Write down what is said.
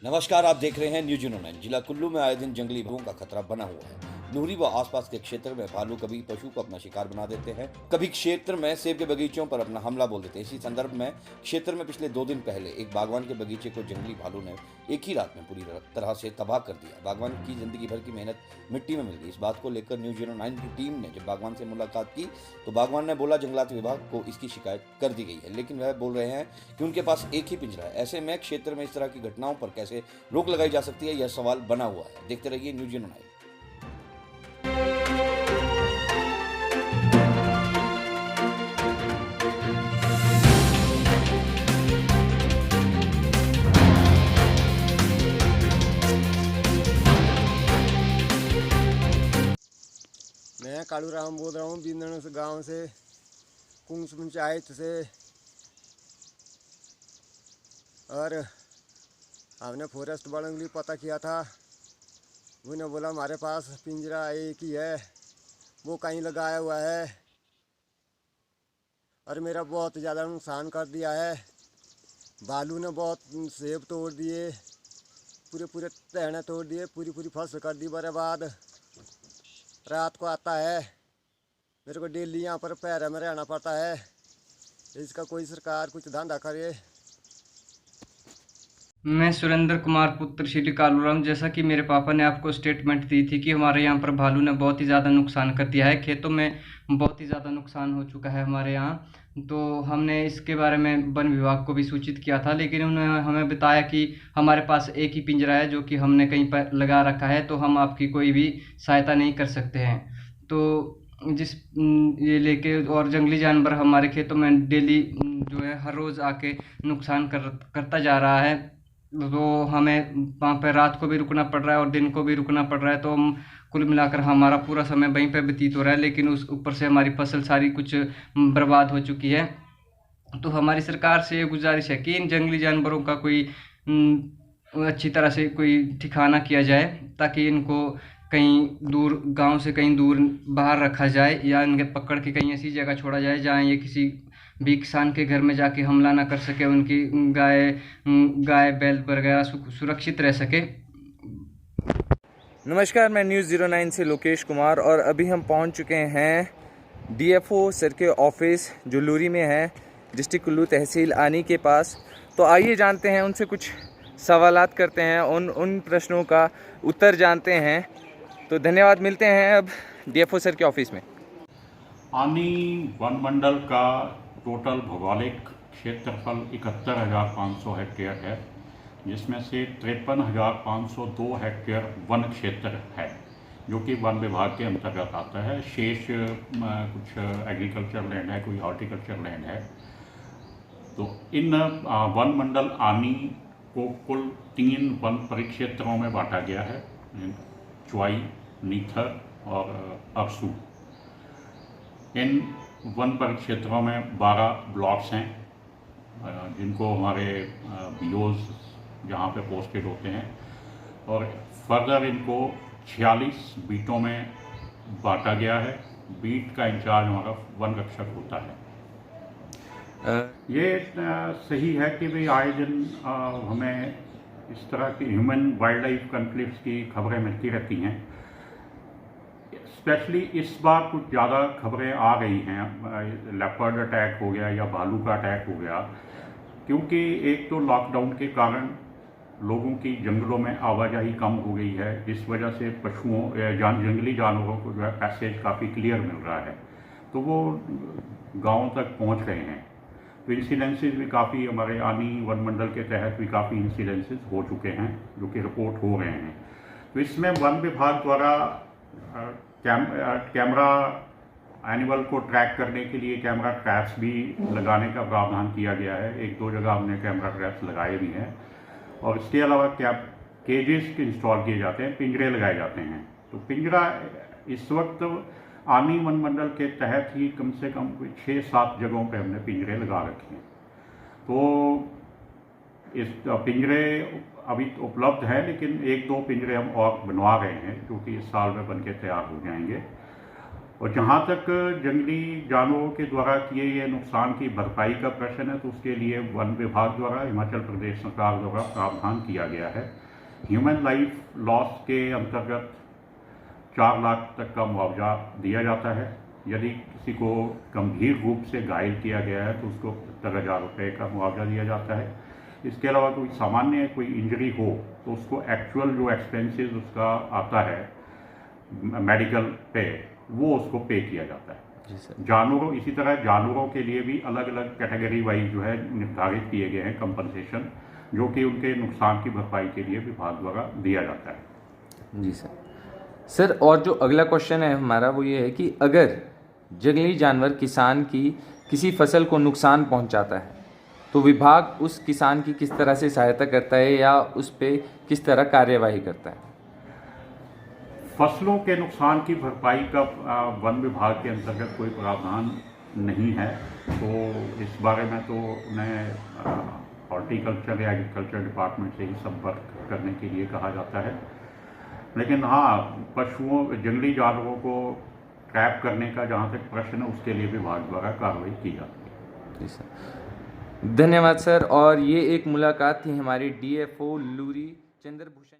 नमस्कार, आप देख रहे हैं न्यूज 9। जिला कुल्लू में आए दिन जंगली भालुओं का खतरा बना हुआ है। नूरी व आसपास के क्षेत्र में भालू कभी पशु को अपना शिकार बना देते हैं, कभी क्षेत्र में सेब के बगीचों पर अपना हमला बोल देते हैं। इसी संदर्भ में क्षेत्र में पिछले 2 दिन पहले एक बागवान के बगीचे को जंगली भालू ने एक ही रात में पूरी तरह से तबाह कर दिया। बागवान की जिंदगी भर की मेहनत मिट्टी में मिल गई। इस बात को लेकर न्यूज 9 की टीम ने जब बागवान से मुलाकात की तो बागवान ने बोला जंगलात विभाग को इसकी शिकायत कर दी गई है, लेकिन वह बोल रहे हैं कि उनके पास एक ही पिंजरा है। ऐसे में क्षेत्र में इस तरह की घटनाओं पर कैसे रोक लगाई जा सकती है, यह सवाल बना हुआ है। देखते रहिए न्यूज 9। मैं कालू राम बोल रहा हूँ बिंदन से गांव से कुंस पंचायत से। और हमने फॉरेस्ट वालों के लिए पता किया था। उन्होंने बोला हमारे पास पिंजरा एक ही है, वो कहीं लगाया हुआ है और मेरा बहुत ज़्यादा नुकसान कर दिया है। भालू ने बहुत सेब तोड़ दिए, पूरे टहने तोड़ दिए, पूरी फसल कर दी बर्बाद। रात को आता है, मेरे को डेली यहाँ पर पैर में रहना पड़ता है। इसका कोई सरकार कुछ धंधा करे। मैं सुरेंद्र कुमार पुत्र श्री कालूराम। जैसा कि मेरे पापा ने आपको स्टेटमेंट दी थी कि हमारे यहाँ पर भालू ने बहुत ही ज़्यादा नुकसान कर दिया है, खेतों में बहुत ही ज़्यादा नुकसान हो चुका है हमारे यहाँ। तो हमने इसके बारे में वन विभाग को भी सूचित किया था, लेकिन उन्होंने हमें बताया कि हमारे पास एक ही पिंजरा है जो कि हमने कहीं पर लगा रखा है, तो हम आपकी कोई भी सहायता नहीं कर सकते हैं। तो जिस ये लेके और जंगली जानवर हमारे खेतों में डेली जो है हर रोज़ आके नुकसान करता जा रहा है। तो हमें वहाँ पे रात को भी रुकना पड़ रहा है और दिन को भी रुकना पड़ रहा है। तो हम कुल मिलाकर हमारा पूरा समय वहीं पे व्यतीत हो रहा है, लेकिन उस ऊपर से हमारी फसल सारी कुछ बर्बाद हो चुकी है। तो हमारी सरकार से ये गुजारिश है कि इन जंगली जानवरों का कोई अच्छी तरह से कोई ठिकाना किया जाए, ताकि इनको कहीं दूर गांव से कहीं दूर बाहर रखा जाए या इनके पकड़ के कहीं ऐसी जगह छोड़ा जाए जहाँ ये किसी भी किसान के घर में जाके हमला ना कर सके, उनकी गाय बैल वगैरह सुरक्षित रह सके। नमस्कार, मैं न्यूज़ 09 से लोकेश कुमार और अभी हम पहुंच चुके हैं डीएफओ सर के ऑफिस जो लूरी में है, डिस्ट्रिक्ट कुल्लू तहसील आनी के पास। तो आइए जानते हैं उनसे कुछ सवालात करते हैं, उन प्रश्नों का उत्तर जानते हैं। तो धन्यवाद, मिलते हैं अब डीएफओ सर के ऑफिस में। आनी वन मंडल का टोटल भौगोलिक क्षेत्रफल 71,500 हेक्टेयर है, जिसमें से 53,502 हेक्टेयर वन क्षेत्र है जो कि वन विभाग के अंतर्गत आता है। शेष कुछ एग्रीकल्चर लैंड है, कोई हॉर्टिकल्चर लैंड है। तो इन वन मंडल आनी को कुल 3 वन परिक्षेत्रों में बांटा गया है, चुआई, नीथर और अरसू। इन वन परिक्षेत्रों में 12 ब्लॉक्स हैं, जिनको हमारे बीओज जहाँ पे पोस्टेड होते हैं, और फर्दर इनको 46 बीटों में बांटा गया है। बीट का इंचार्ज हमारा वन रक्षक होता है। ये सही है कि भाई आए दिन हमें इस तरह की ह्यूमन वाइल्ड लाइफ कॉन्फ्लिक्ट्स की खबरें मिलती रहती हैं। स्पेशली इस बार कुछ ज़्यादा खबरें आ गई हैं, लेपर्ड अटैक हो गया या भालू का अटैक हो गया, क्योंकि एक तो लॉकडाउन के कारण लोगों की जंगलों में आवाजाही कम हो गई है, जिस वजह से पशुओं जंगली जानवरों को जो है पैसेज काफ़ी क्लियर मिल रहा है, तो वो गाँव तक पहुँच रहे हैं। तो इंसिडेंसेस भी काफ़ी हमारे आनी वन मंडल के तहत भी काफ़ी इंसिडेंसेस हो चुके हैं जो कि रिपोर्ट हो रहे हैं। तो इसमें वन विभाग द्वारा कैमरा एनिमल को ट्रैक करने के लिए कैमरा ट्रैप्स भी लगाने का प्रावधान किया गया है। 1-2 जगह हमने कैमरा ट्रैप्स लगाए भी हैं, और इसके अलावा केजेस इंस्टॉल किए जाते हैं, पिंजरे लगाए जाते हैं। तो पिंजरा इस वक्त आनी वन मंडल के तहत ही कम से कम 6-7 जगहों पे हमने पिंजरे लगा रखे हैं। तो इस पिंजरे अभी तो उपलब्ध है, लेकिन 1-2 पिंजरे हम और बनवा रहे हैं जो कि इस साल में बनके तैयार हो जाएंगे। और जहाँ तक जंगली जानवरों के द्वारा किए गए नुकसान की भरपाई का प्रश्न है, तो उसके लिए वन विभाग द्वारा, हिमाचल प्रदेश सरकार द्वारा प्रावधान किया गया है। ह्यूमन लाइफ लॉस के अंतर्गत 4 लाख तक का मुआवजा दिया जाता है। यदि किसी को गंभीर रूप से घायल किया गया है तो उसको 70,000 रुपये का मुआवजा दिया जाता है। इसके अलावा कोई सामान्य कोई इंजरी हो तो उसको एक्चुअल जो एक्सपेंसेस उसका आता है मेडिकल पे, वो उसको पे किया जाता है। जी सर। जानवरों, इसी तरह जानवरों के लिए भी अलग अलग कैटेगरी वाइज जो है निर्धारित किए गए हैं कंपनसेशन, जो कि उनके नुकसान की भरपाई के लिए विभाग द्वारा दिया जाता है। जी सर। सर, और जो अगला क्वेश्चन है हमारा वो ये है कि अगर जंगली जानवर किसान की किसी फसल को नुकसान पहुंचाता है तो विभाग उस किसान की किस तरह से सहायता करता है या उस पे किस तरह कार्यवाही करता है? फसलों के नुकसान की भरपाई का वन विभाग के अंतर्गत कोई प्रावधान नहीं है, तो इस बारे में तो उन्हें हॉर्टिकल्चर या एग्रीकल्चर डिपार्टमेंट से ही संपर्क करने के लिए कहा जाता है। लेकिन हाँ, पशुओं, जंगली जानवरों को ट्रैप करने का जहाँ तक प्रश्न है, उसके लिए विभाग द्वारा कार्रवाई की जाती है। जी सर, धन्यवाद सर। और ये एक मुलाकात थी हमारी DFO लूरी चंद्रभूषण